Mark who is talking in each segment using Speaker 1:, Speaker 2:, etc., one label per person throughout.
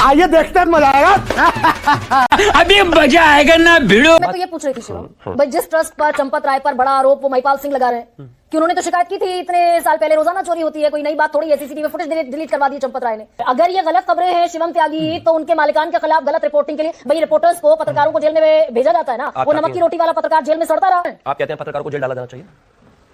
Speaker 1: आइए देखते हैं, मजा आएगा।
Speaker 2: अभी मजा आएगा ना भिड़ो।
Speaker 3: मैं तो ये पूछ रही थी शिवम भाई, जिस ट्रस्ट पर चंपत राय पर बड़ा आरोप वो महिपाल सिंह लगा रहे हैं कि उन्होंने तो शिकायत की थी इतने साल पहले, रोजाना चोरी होती है, कोई नई बात थोड़ी है, सीसीटीवी फुटेज डिलीट करवा दी चंपत राय ने। अगर ये गलत खबरें हैं शिवम त्यागी, तो उनके मालिकान के खिलाफ गलत रिपोर्टिंग के लिए भाई रिपोर्टर्स को, पत्रकारों को जेल में भेजा जाता है ना, वो नमक की रोटी वाला पत्रकार जेल में सड़ता रहा है।
Speaker 4: आप कहते हैं पत्रकारों को जेल डाला जाना चाहिए?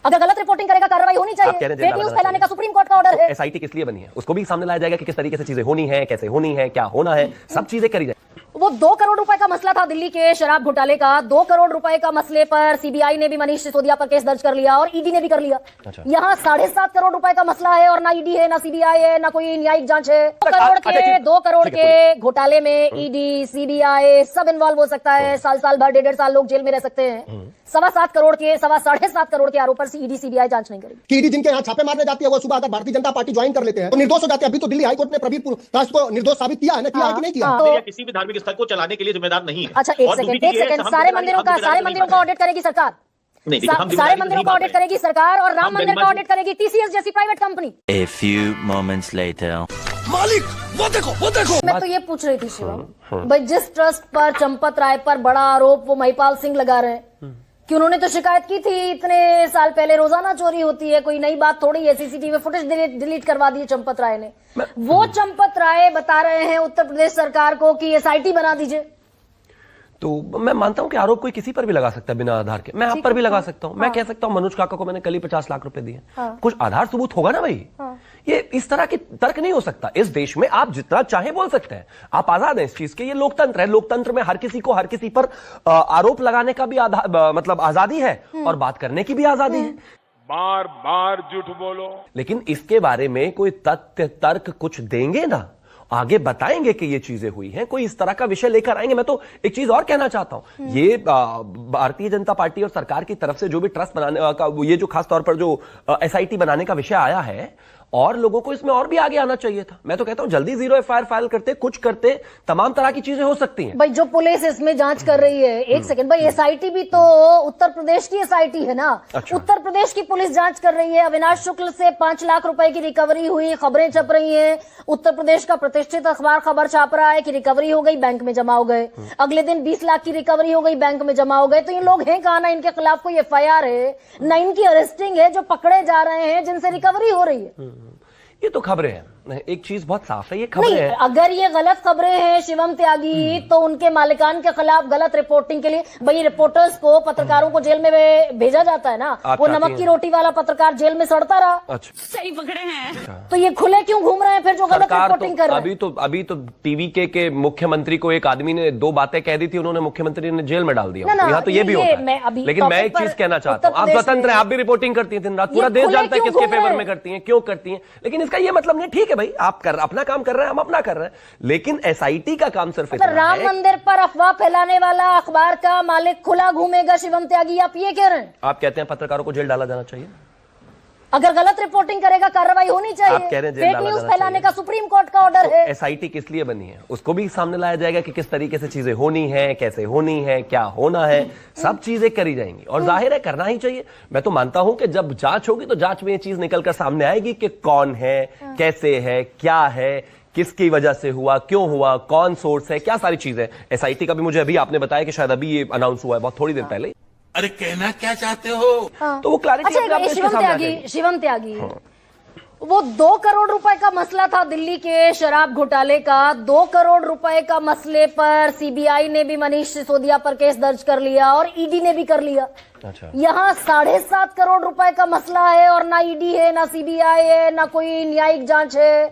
Speaker 3: अगर गलत रिपोर्टिंग करेगा कार्रवाई होनी चाहिए। फेक न्यूज फैलाने का सुप्रीम कोर्ट का ऑर्डर है।
Speaker 4: एसआईटी किस लिए बनी है? उसको भी सामने लाया जाएगा कि किस तरीके से चीजें होनी है, कैसे होनी है, क्या होना है, सब चीजें करी जाए।
Speaker 3: वो 2 करोड़ रुपए का मसला था दिल्ली के शराब घोटाले का। 2 करोड़ रुपए का मसले पर सीबीआई ने भी मनीष सिसोदिया पर केस दर्ज कर लिया और ईडी ने भी कर लिया।
Speaker 4: अच्छा।
Speaker 3: यहाँ 7.5 करोड़ रुपए का मसला है और ना ईडी है, ना सीबीआई है, ना कोई न्यायिक जांच है। 2 करोड़ के घोटाले में ईडी, सीबीआई सब इन्वॉल्व हो सकता है। साल भर, 1.5 साल लोग जेल में रह सकते हैं। 7.25 करोड़ के 7.5 करोड़ के आरोप पर ईडी सीबीआई जांच नहीं करेगी।
Speaker 1: ईडी जिनके यहाँ छापे मारने जाती है, वो सुबह अगर भारतीय जनता पार्टी ज्वाइन कर लेते हैं तो निर्दोष हो जाते हैं। अभी तो दिल्ली हाईकोर्ट ने प्रवीण दास को निर्दोष साबित किया है ना, किया है कि नहीं किया?
Speaker 3: तो
Speaker 5: किसी भी धार्मिक स्थल को चलाने के लिए जिम्मेदार नहीं है।
Speaker 3: अच्छा, एक सेकंड, सारे मंदिरों का ऑडिट करेगी सरकार? सारे मंदिरों का ऑडिट करेगी सरकार और राम मंदिर का ऑडिट करेगी टीसीएस जैसी private company.
Speaker 2: A few moments later.
Speaker 1: मालिक वो देखो।
Speaker 3: मैं तो ये पूछ रही थी शिवम भाई, जिस ट्रस्ट पर चंपत राय पर बड़ा आरोप वो महिपाल सिंह लगा रहे हैं कि उन्होंने तो शिकायत की थी इतने साल पहले, रोजाना चोरी होती है, कोई नई बात थोड़ी है, सीसीटीवी फुटेज डिलीट करवा दी चंपत राय ने। वो चंपत राय बता रहे हैं उत्तर प्रदेश सरकार को कि एसआईटी बना दीजिए।
Speaker 4: तो मैं मानता हूं कि आरोप कोई किसी पर भी लगा सकता है बिना आधार के। मैं आप पर भी लगा सकता हूं। मैं कह सकता हूं मनोज काका को मैंने कल ही 50 लाख रुपए दिए। कुछ आधार सबूत होगा ना भाई। ये इस तरह के तर्क नहीं हो सकता। इस देश में आप जितना चाहे बोल सकते हैं, आप आजाद हैं इस चीज के। ये लोकतंत्र है। लोकतंत्र में हर किसी को हर किसी पर आरोप लगाने का भी मतलब आजादी है और बात करने की भी आजादी है।
Speaker 6: बार बार झूठ बोलो,
Speaker 4: लेकिन इसके बारे में कोई तथ्य तर्क कुछ देंगे ना, आगे बताएंगे कि ये चीजें हुई हैं, कोई इस तरह का विषय लेकर आएंगे। मैं तो एक चीज और कहना चाहता हूं, ये भारतीय जनता पार्टी और सरकार की तरफ से जो भी ट्रस्ट बनाने का, ये जो खास तौर पर जो एसआईटी बनाने का विषय आया है, और लोगों को इसमें और भी आगे आना चाहिए था। मैं तो कहता हूं जल्दी 0 एफआईआर फाइल करते, कुछ करते, तमाम तरह की चीजें हो सकती हैं।
Speaker 3: भाई जो पुलिस इसमें जांच कर रही है, एक सेकंड भाई, एसआईटी भी तो उत्तर प्रदेश की एसआईटी है ना।
Speaker 4: अच्छा।
Speaker 3: उत्तर प्रदेश की पुलिस जांच कर रही है। अविनाश शुक्ल से 5 लाख रुपए की रिकवरी हुई, खबरें छप रही हैं। उत्तर प्रदेश का प्रतिष्ठित अखबार खबर छाप रहा है कि रिकवरी हो गई, बैंक में जमा हो गए। अगले दिन 20 लाख की रिकवरी हो गई, बैंक में जमा हो गए। तो ये लोग हैं कहां? ना इनके खिलाफ कोई एफआईआर है, ना इनकी अरेस्टिंग है, जो पकड़े जा रहे हैं, जिनसे रिकवरी हो रही है।
Speaker 4: ये तो खबरें हैं। एक चीज बहुत साफ है, ये खबरें हैं।
Speaker 3: अगर ये गलत खबरें हैं शिवम त्यागी, तो उनके मालिकान के खिलाफ गलत रिपोर्टिंग के लिए भाई रिपोर्टर्स को, पत्रकारों को जेल में भेजा जाता है ना, वो नमक की रोटी वाला पत्रकार जेल में सड़ता रहा।
Speaker 4: अच्छा,
Speaker 3: सही पकड़े हैं। तो ये खुले क्यों घूम रहे हैं फिर जो गलत रिपोर्टिंग कर रहे हैं?
Speaker 4: अभी तो टीवी के मुख्यमंत्री को एक आदमी ने 2 बातें कह दी थी, उन्होंने मुख्यमंत्री ने जेल में डाल दिया। यहाँ तो ये भी होता है। लेकिन मैं एक चीज कहना चाहता हूँ, आप स्वतंत्र हैं, आप भी रिपोर्टिंग करती हैं दिन रात, पूरा देश जानता है किसके फेवर में करती हैं, क्यों करती हैं। लेकिन इसका ये मतलब नहीं, ठीक है भाई, आप अपना काम कर रहे हैं, हम अपना कर रहे हैं, लेकिन एसआईटी का काम सिर्फ
Speaker 3: राम मंदिर पर अफवाह फैलाने वाला अखबार का मालिक खुला घूमेगा शिवम त्यागी, आप ये कह रहे हैं?
Speaker 4: आप कहते हैं पत्रकारों को जेल डाला जाना चाहिए?
Speaker 3: अगर गलत रिपोर्टिंग करेगा कार्रवाई होनी चाहिए।
Speaker 4: आप कह रहे हैं
Speaker 3: फेक न्यूज फैलाने का सुप्रीम कोर्ट का ऑर्डर है।
Speaker 4: एसआईटी किस लिए बनी है? उसको भी सामने लाया जाएगा कि किस तरीके से चीजें होनी है, कैसे होनी है, क्या होना है, सब चीजें करी जाएंगी। और जाहिर है करना ही चाहिए। मैं तो मानता हूं कि जब जांच होगी तो जांच में ये चीज निकलकर सामने आएगी कि कौन है, कैसे है, क्या है, किसकी वजह से हुआ, क्यों हुआ, कौन सोर्स है, क्या सारी चीजें। एसआईटी का भी मुझे अभी आपने बताया कि शायद अभी ये अनाउंस हुआ है, बहुत थोड़ी देर पहले।
Speaker 6: अरे कहना क्या चाहते हो?
Speaker 4: तो वो क्लैरिटी
Speaker 3: शिवम त्यागी, वो 2 करोड़ रुपए का मसला था दिल्ली के शराब घोटाले का। 2 करोड़ रुपए का मसले पर सीबीआई ने भी मनीष सिसोदिया पर केस दर्ज कर लिया और ईडी ने भी कर लिया।
Speaker 4: अच्छा।
Speaker 3: यहाँ 7.5 करोड़ रुपए का मसला है और ना ईडी है, ना सीबीआई है, ना कोई न्यायिक जांच है।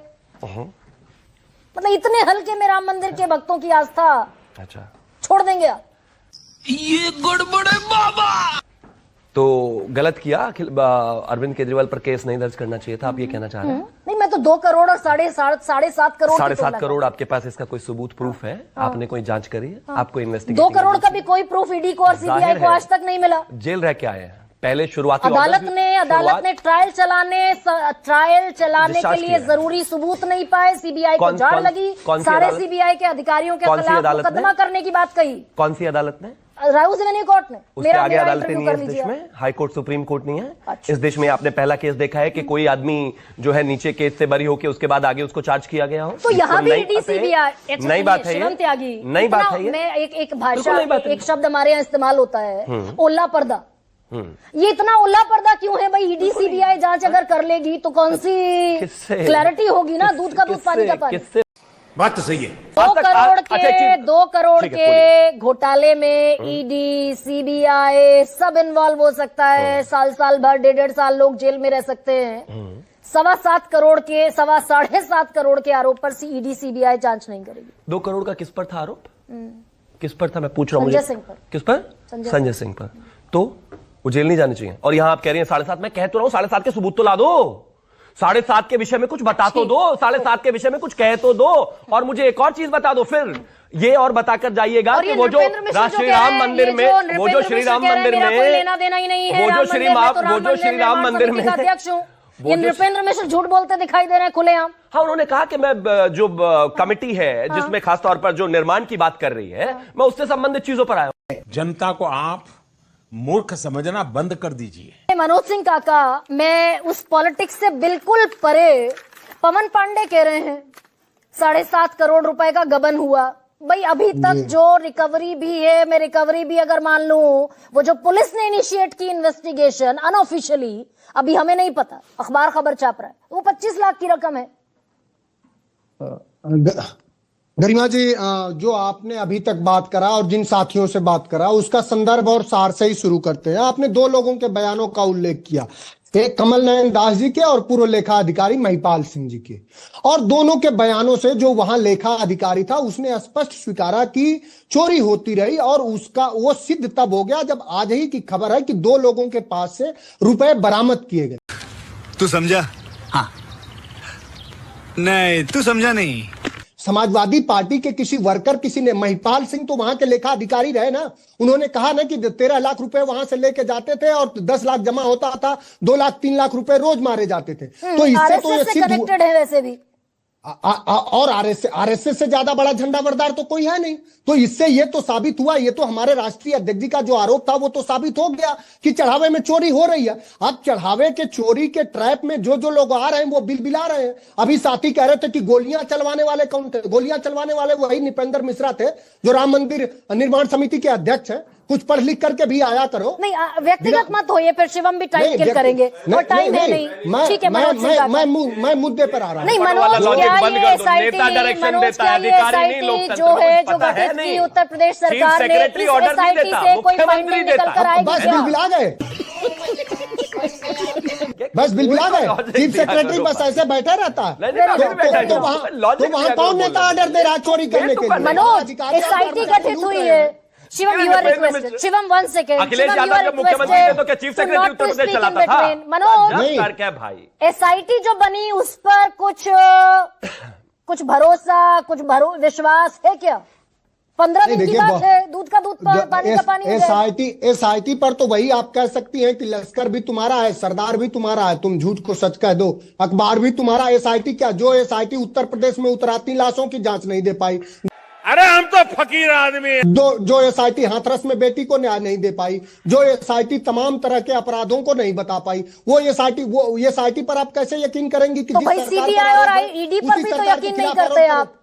Speaker 3: मतलब इतने हल्के में राम मंदिर के भक्तों की आस्था
Speaker 4: अच्छा
Speaker 3: छोड़ देंगे आप?
Speaker 2: ये गड़बड़ है बाबा।
Speaker 4: तो गलत किया, अरविंद केजरीवाल पर केस नहीं दर्ज करना चाहिए था, आप ये कहना चाह रहे हैं?
Speaker 3: नहीं, मैं तो 2 करोड़ और 7.5 करोड़
Speaker 4: 7.5 करोड़ आपके पास इसका कोई सबूत प्रूफ है? आपने कोई जांच करी है? आपको इन्वेस्टिगेशन
Speaker 3: 2 करोड़ का भी कोई प्रूफ ईडी को और सीबीआई को आज तक नहीं मिला।
Speaker 4: जेल रह के आए हैं। पहले शुरुआती
Speaker 3: अदालत ने ट्रायल चलाने के लिए जरूरी सबूत नहीं पाए। सीबीआई को जाड़ लगी, सारे सीबीआई के अधिकारियों के खिलाफ मुकदमा करने की बात कही।
Speaker 4: कौन सी अदालत ने?
Speaker 3: राहुल रेवेन्यू कोर्ट ने
Speaker 4: उसके आगे
Speaker 3: मेरा
Speaker 4: अदालतें
Speaker 3: इंटरव्यू
Speaker 4: नहीं है
Speaker 3: कर
Speaker 4: इस देश
Speaker 3: लीजिए।
Speaker 4: में, हाई कोर्ट सुप्रीम कोर्ट नहीं है।
Speaker 3: अच्छा।
Speaker 4: इस देश में आपने पहला केस देखा है कि कोई आदमी जो है नीचे केस से बरी होकर उसके बाद आगे उसको चार्ज किया गया हो?
Speaker 3: तो यहाँ भी
Speaker 4: नई
Speaker 3: ईडी
Speaker 4: बात है।
Speaker 3: सीबीआई
Speaker 4: नई बात है
Speaker 3: शिवम त्यागी
Speaker 4: ये, नई बात है ये।
Speaker 3: मैं एक
Speaker 4: बिल्कुल
Speaker 3: भाषा
Speaker 4: नई बात है।
Speaker 3: एक शब्द हमारे यहाँ इस्तेमाल होता है ओला पर्दा। ये इतना ओला पर्दा क्यों है भाई? ईडी सीबीआई जांच अगर कर लेगी तो कौन सी
Speaker 4: किससे?
Speaker 3: क्लैरिटी होगी ना, दूध का दूध पानी का पानी।
Speaker 4: किससे?
Speaker 6: बात तो सही है।
Speaker 3: 2 करोड़
Speaker 4: अच्छा,
Speaker 3: के
Speaker 4: ठीक।
Speaker 3: 2 करोड़
Speaker 4: ठीक है,
Speaker 3: के घोटाले में ईडी सीबीआई सब इन्वॉल्व हो सकता है। साल भर 1.5 साल लोग जेल में रह सकते हैं। 7.25 करोड़ के 7.5 करोड़ के आरोप पर ईडी सीबीआई जांच नहीं करेगी।
Speaker 4: 2 करोड़ का किस पर था आरोप? किस पर था मैं पूछ रहा हूँ?
Speaker 3: संजय सिंह पर।
Speaker 4: किस पर? संजय सिंह पर। तो वो जेल नहीं जाने चाहिए। और यहां आप कह रही हैं 7.5, मैं कह तो रहा हूं 7.5 के सबूत तो ला दो, 7.5 के विषय में कुछ बता तो दो, 7.5 के विषय में कुछ कह तो दो। और मुझे एक और चीज बता दो फिर, ये और बताकर जाइएगा कि वो जो श्री राम मंदिर में, वो जो श्री राम मंदिर में
Speaker 3: लेना देना ही नहीं है,
Speaker 4: वो जो श्री राम मंदिर में
Speaker 3: अध्यक्ष हूँ, ये नृपेंद्र मिश्र झूठ बोलते दिखाई दे रहे हैं खुलेआम।
Speaker 4: हाँ, उन्होंने कहा कि मैं जो कमेटी है जिसमें खासतौर पर जो निर्माण की बात कर रही है, मैं उससे संबंधित चीजों पर आया हूं।
Speaker 6: जनता को आप मूर्ख समझना बंद कर दीजिए।
Speaker 3: मनोज सिंह काका, मैं उस पॉलिटिक्स से बिल्कुल परे। पवन पांडे कह रहे हैं 7.5 करोड़ रुपए का गबन हुआ। भाई अभी तक जो रिकवरी भी है, मैं रिकवरी भी अगर मान लूं, वो जो पुलिस ने इनिशिएट की इन्वेस्टिगेशन अनऑफिशियली, अभी हमें नहीं पता, अखबार खबर छाप रहा है, वो 25 लाख की रकम है।
Speaker 1: गरिमा जी, जो आपने अभी तक बात करा और जिन साथियों से बात करा उसका संदर्भ और सार से ही शुरू करते हैं। आपने 2 लोगों के बयानों का उल्लेख किया, एक कमल नयन दास जी के और पूर्व लेखा अधिकारी महिपाल सिंह जी के। और दोनों के बयानों से जो वहां लेखा अधिकारी था उसने स्पष्ट स्वीकारा कि चोरी होती रही, और उसका वो सिद्ध तब हो गया जब आज ही की खबर है कि 2 लोगों के पास से रुपए बरामद किए गए।
Speaker 7: तू समझा? हाँ। नहीं, तू समझा नहीं।
Speaker 1: समाजवादी पार्टी के किसी वर्कर, किसी ने, महिपाल सिंह तो वहां के लेखा अधिकारी रहे ना, उन्होंने कहा ना कि 13 लाख रुपए वहां से लेके जाते थे और 10 लाख जमा होता था, 2 लाख 3 लाख रुपए रोज मारे जाते थे। तो इससे तो ये सिद्ध
Speaker 3: कनेक्टेड है वैसे भी।
Speaker 1: और आरएसएस से ज्यादा बड़ा झंडा बरदार तो कोई है नहीं। तो इससे ये तो साबित हुआ, ये तो हमारे राष्ट्रीय अध्यक्ष जी का जो आरोप था वो तो साबित हो गया कि चढ़ावे में चोरी हो रही है। अब चढ़ावे के चोरी के ट्रैप में जो जो लोग आ रहे हैं वो बिलबिला रहे हैं। अभी साथी कह रहे थे कि गोलियां चलवाने वाले कौन थे? गोलियां चलवाने वाले वही नृपेंद्र मिश्रा थे जो राम मंदिर निर्माण समिति के अध्यक्ष हैं। कुछ पढ़ लिख करके भी आया करो।
Speaker 3: नहीं, व्यक्तिगत मत होइए, फिर शिवम भी टाइम किल करेंगे और टाइम है नहीं। ठीक है,
Speaker 1: मैं मुद्दे पर आ रहा हूं।
Speaker 3: नहीं, मनोज क्या ये एसआईटी जो है, जो गठित की उत्तर प्रदेश सरकार ने, इस एसआईटी से कोई फाइंडिंग निकल कर आएगी
Speaker 1: बस
Speaker 3: क्या?
Speaker 1: बिलबिला गए, बस बिलबिला गए। चीफ सेक्रेटरी बस ऐसे बैठा रहता है तो वहां कौन नेता ऑर्डर दे रहा है चोरी करने के लिए?
Speaker 3: मनोज, एसआईटी गठित हुई है। Shivam, you are requested. Shivam, 1 second.
Speaker 4: Akhilesh Yadav जब मुख्यमंत्री थे तो क्या चीफ सेक्रेटरी उत्तर प्रदेश चलाता था?
Speaker 3: मनोज,
Speaker 4: क्या भाई,
Speaker 3: एसआईटी जो बनी उस पर कुछ भरोसा, विश्वास है क्या? 15 दिन की बात है, दूध का दूध पानी का पानी।
Speaker 1: एसआईटी पर तो वही आप कह सकती हैं कि लश्कर भी तुम्हारा है, सरदार भी तुम्हारा है, तुम झूठ को सच कह दो, अखबार भी तुम्हारा। एसआईटी क्या, जो एसआईटी उत्तर प्रदेश में उतराती लाशों की जांच नहीं दे पाई,
Speaker 6: अरे हम तो फकीर आदमी हैं।
Speaker 1: जो एसआईटी हाथरस में बेटी को न्याय नहीं दे पाई, जो एसआईटी तमाम तरह के अपराधों को नहीं बता पाई, वो एसआईटी पर आप कैसे यकीन करेंगे कि
Speaker 3: तो भाई सीबीआई और ईडी पर भी तो यकीन नहीं करते आप।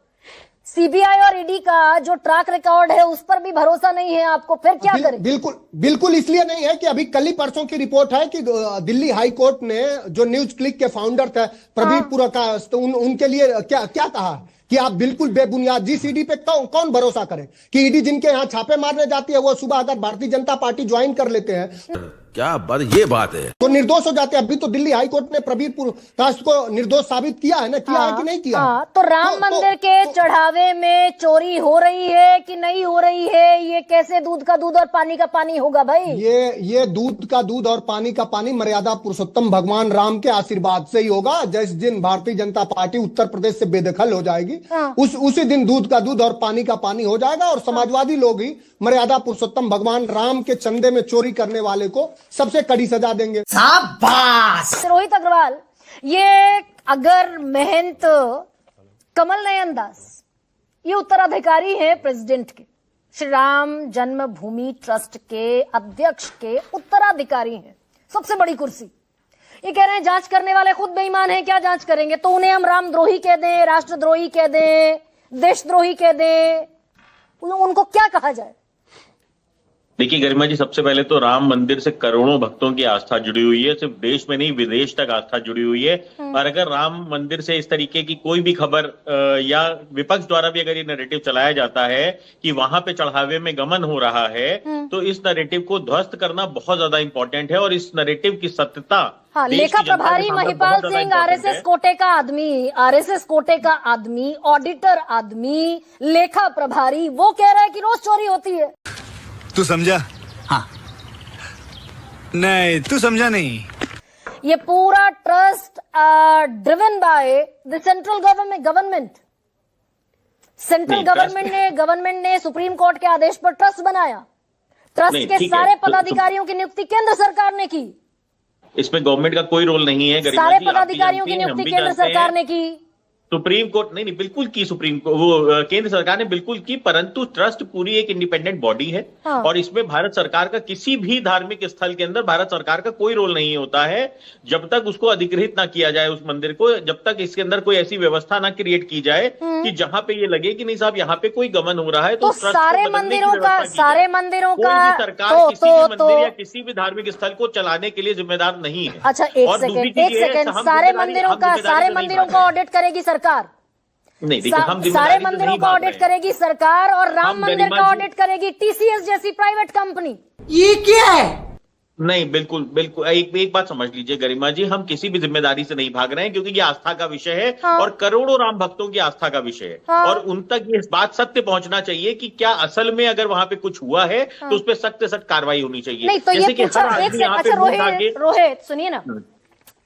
Speaker 3: सीबीआई और ईडी का जो ट्रैक रिकॉर्ड है उस पर भी भरोसा नहीं है आपको, फिर क्या करें?
Speaker 1: बिल्कुल इसलिए नहीं है कि अभी कल ही परसों की रिपोर्ट है कि दिल्ली हाई कोर्ट ने जो न्यूज क्लिक के फाउंडर थे प्रदीप पुरकाश, तो उनके लिए क्या कहा कि आप बिल्कुल बेबुनियाद, जिस ईडी पे कौन भरोसा करे कि ईडी जिनके यहाँ छापे मारने जाती है वो सुबह अगर भारतीय जनता पार्टी ज्वाइन कर लेते हैं
Speaker 7: क्या बात, ये बात है,
Speaker 1: तो निर्दोष हो जाते हैं। अभी तो दिल्ली हाई कोर्ट ने प्रदीप पुरकाश को निर्दोष साबित किया है ना, किया है कि नहीं किया?
Speaker 3: तो राम मंदिर के चढ़ावे में चोरी हो रही है कि नहीं हो रही है, ये कैसे दूध का दूध और पानी का पानी होगा भाई?
Speaker 1: ये दूध का दूध और पानी का पानी मर्यादा पुरुषोत्तम भगवान राम के आशीर्वाद से ही होगा। जिस दिन भारतीय जनता पार्टी उत्तर प्रदेश से बेदखल हो जाएगी, उसी दिन दूध का दूध और पानी का पानी हो जाएगा, और समाजवादी लोग ही मर्यादा पुरुषोत्तम भगवान राम के चंदे में चोरी करने वाले को सबसे कड़ी सजा देंगे।
Speaker 3: शाबाश। रोहित अग्रवाल, ये अगर महंत कमल नयन दास ये उत्तराधिकारी है प्रेसिडेंट के, श्री राम जन्मभूमि ट्रस्ट के अध्यक्ष के उत्तराधिकारी हैं, सबसे बड़ी कुर्सी। ये कह रहे हैं जांच करने वाले खुद बेईमान हैं, क्या जांच करेंगे? तो उन्हें हम रामद्रोही कह दें, राष्ट्रद्रोही कह दें, देशद्रोही कह दें, उनको क्या कहा जाए?
Speaker 5: देखिए गरिमा जी, सबसे पहले तो राम मंदिर से करोड़ों भक्तों की आस्था जुड़ी हुई है, सिर्फ देश में नहीं विदेश तक आस्था जुड़ी हुई है। और अगर राम मंदिर से इस तरीके की कोई भी खबर या विपक्ष द्वारा भी अगर ये नैरेटिव चलाया जाता है कि वहां पे चढ़ावे में गमन हो रहा है, तो इस नैरेटिव को ध्वस्त करना बहुत ज्यादा इंपॉर्टेंट है। और इस नैरेटिव की सत्यता,
Speaker 3: हाँ, लेखा प्रभारी महिपाल सिंह आरएसएस कोटे का आदमी, आरएसएस कोटे का आदमी, ऑडिटर आदमी, लेखा प्रभारी, वो कह रहा है कि रोज चोरी होती है।
Speaker 7: तू समझा? हाँ। नहीं, तू समझा नहीं।
Speaker 3: ये पूरा trust driven by the central government. Central government ने सुप्रीम कोर्ट के आदेश पर ट्रस्ट बनाया। ट्रस्ट के सारे पदाधिकारियों की नियुक्ति केंद्र सरकार ने की।
Speaker 5: इसमें गवर्नमेंट का कोई रोल नहीं है।
Speaker 3: सारे पदाधिकारियों की नियुक्ति केंद्र सरकार ने की।
Speaker 5: सुप्रीम कोर्ट नहीं बिल्कुल की, सुप्रीम कोर्ट वो केंद्र सरकार ने बिल्कुल की, परंतु ट्रस्ट पूरी एक इंडिपेंडेंट बॉडी है।
Speaker 3: हाँ।
Speaker 5: और इसमें भारत सरकार का किसी भी धार्मिक स्थल के अंदर भारत सरकार का कोई रोल नहीं होता है जब तक उसको अधिग्रहित ना किया जाए उस मंदिर को, जब तक इसके अंदर कोई ऐसी व्यवस्था ना क्रिएट की जाए कि जहां पे ये लगे कि नहीं साहब यहाँ पे कोई गमन हो रहा है। तो
Speaker 3: सारे मंदिरों का
Speaker 5: सरकार किसी भी मंदिर या किसी भी धार्मिक स्थल को चलाने के लिए जिम्मेदार नहीं है।
Speaker 3: अच्छा, एक सेकंड, सारे मंदिरों का ऑडिट करेगी सरकार?
Speaker 5: नहीं, देखिए हम
Speaker 3: सारे मंदिरों का ऑडिट करेगी सरकार और राम मंदिर का ऑडिट करेगी टीसीएस जैसी प्राइवेट कंपनी।
Speaker 2: ये क्या है?
Speaker 5: नहीं, बिल्कुल एक बात समझ लीजिए गरिमा जी, हम किसी भी जिम्मेदारी से नहीं भाग रहे हैं क्योंकि ये आस्था का विषय है। हाँ। और करोड़ों राम भक्तों की आस्था का विषय है। हाँ। और उन तक ये बात सत्य पहुंचना चाहिए कि क्या असल में अगर वहां पे कुछ हुआ है। हाँ। तो उस पर सख्त से सख्त कार्रवाई होनी चाहिए।
Speaker 3: नहीं तो ये रोहित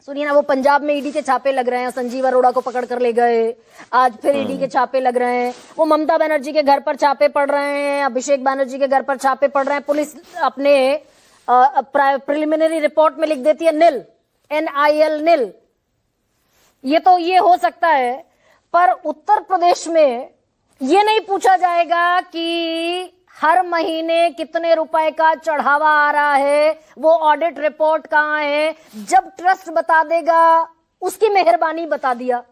Speaker 3: सुनिए ना, वो पंजाब में ईडी के छापे लग रहे हैं, संजीव अरोड़ा को पकड़ कर ले गए, आज फिर ईडी के छापे लग रहे हैं, वो ममता बनर्जी के घर पर छापे पड़ रहे हैं, अभिषेक बनर्जी के घर पर छापे पड़ रहे हैं। पुलिस अपने प्रिलिमिनरी रिपोर्ट में लिख देती है निल, NIL निल। ये हो सकता है, पर उत्तर प्रदेश में ये नहीं पूछा जाएगा कि हर महीने कितने रुपए का चढ़ावा आ रहा है, वो ऑडिट रिपोर्ट कहाँ है? जब ट्रस्ट बता देगा, उसकी मेहरबानी बता दिया।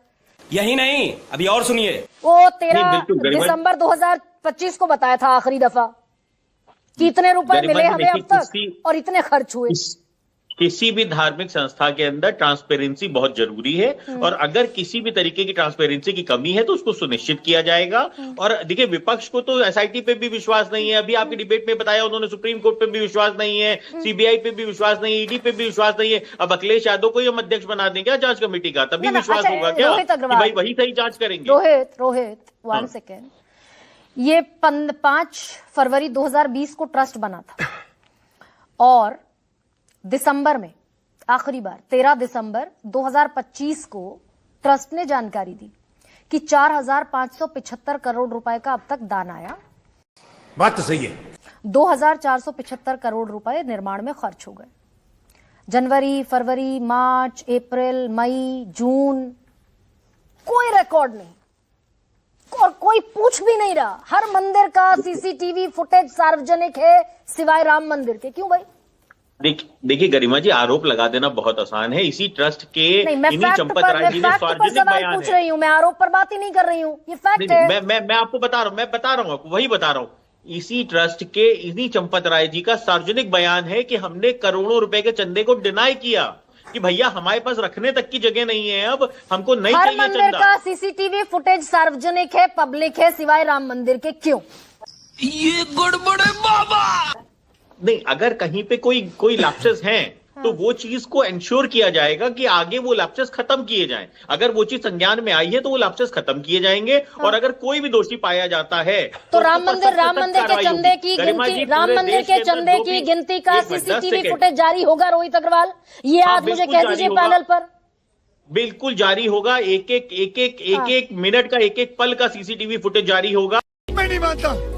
Speaker 8: यही नहीं, अभी और सुनिए,
Speaker 3: वो 13 दिसंबर 2025 को बताया था आखिरी दफा कि इतने रुपए मिले हमें अब तक और इतने खर्च हुए।
Speaker 5: किसी भी धार्मिक संस्था के अंदर ट्रांसपेरेंसी बहुत जरूरी है। और अगर किसी भी तरीके की ट्रांसपेरेंसी की कमी है तो उसको सुनिश्चित किया जाएगा। और देखिए विपक्ष को तो SIT पे भी विश्वास नहीं है, अभी आपकी डिबेट में बताया उन्होंने, सुप्रीम कोर्ट पे भी विश्वास नहीं है, CBI पे भी विश्वास नहीं है, ED पे भी विश्वास नहीं है। अब अखिलेश यादव को हम अध्यक्ष बना दें क्या जांच कमेटी का? तभी विश्वास होगा क्या कि भाई वही सही जांच करेंगे?
Speaker 3: रोहित 1 सेकेंड, ये 5 फरवरी 2020 को ट्रस्ट बना था और दिसंबर में आखिरी बार 13 दिसंबर 2025 को ट्रस्ट ने जानकारी दी कि 4,575 करोड़ रुपए का अब तक दान आया।
Speaker 6: बात तो सही है।
Speaker 3: 2,475 करोड़ रुपए निर्माण में खर्च हो गए। जनवरी, फरवरी, मार्च, अप्रैल, मई, जून कोई रिकॉर्ड नहीं और कोई पूछ भी नहीं रहा। हर मंदिर का CCTV फुटेज सार्वजनिक है सिवाय राम मंदिर के। क्यों भाई?
Speaker 5: देखिए गरिमा जी, आरोप लगा देना बहुत आसान है। इसी ट्रस्ट के इन्हीं चंपत राय जी ने सार्वजनिक बयान
Speaker 3: पूछ रही हूँ, मैं आरोप पर बात ही नहीं कर रही हूँ, ये फैक्ट है।
Speaker 5: मैं आपको बता रहा हूँ आपको वही बता रहा हूँ। इसी ट्रस्ट के इन्हीं चंपत राय जी का सार्वजनिक बयान है कि हमने करोड़ों रुपए के चंदे को डिनाई किया कि भैया हमारे पास रखने तक की जगह नहीं है, अब हमको नहीं चाहिए चंदा।
Speaker 3: हर मंदिर का CCTV फुटेज सार्वजनिक है, पब्लिक है, सिवाय राम मंदिर के। क्यों?
Speaker 2: ये गड़बड़ है बाबा।
Speaker 5: नहीं, अगर कहीं पे कोई लैप्सेस हैं तो वो चीज को इंश्योर किया जाएगा कि आगे वो लैप्सेस खत्म किए जाएं। अगर वो चीज संज्ञान में आई है तो वो लैप्सेस खत्म किए जाएंगे। और अगर कोई भी दोषी पाया जाता है
Speaker 3: तो राम मंदिर के चंदे की गिनती का CCTV फुटेज जारी होगा। रोहित अग्रवाल, ये आज मुझे कह दीजिए पैनल पर।
Speaker 5: बिल्कुल जारी होगा, एक एक मिनट का, एक एक पल का CCTV फुटेज जारी होगा।
Speaker 7: मैं नहीं मानता।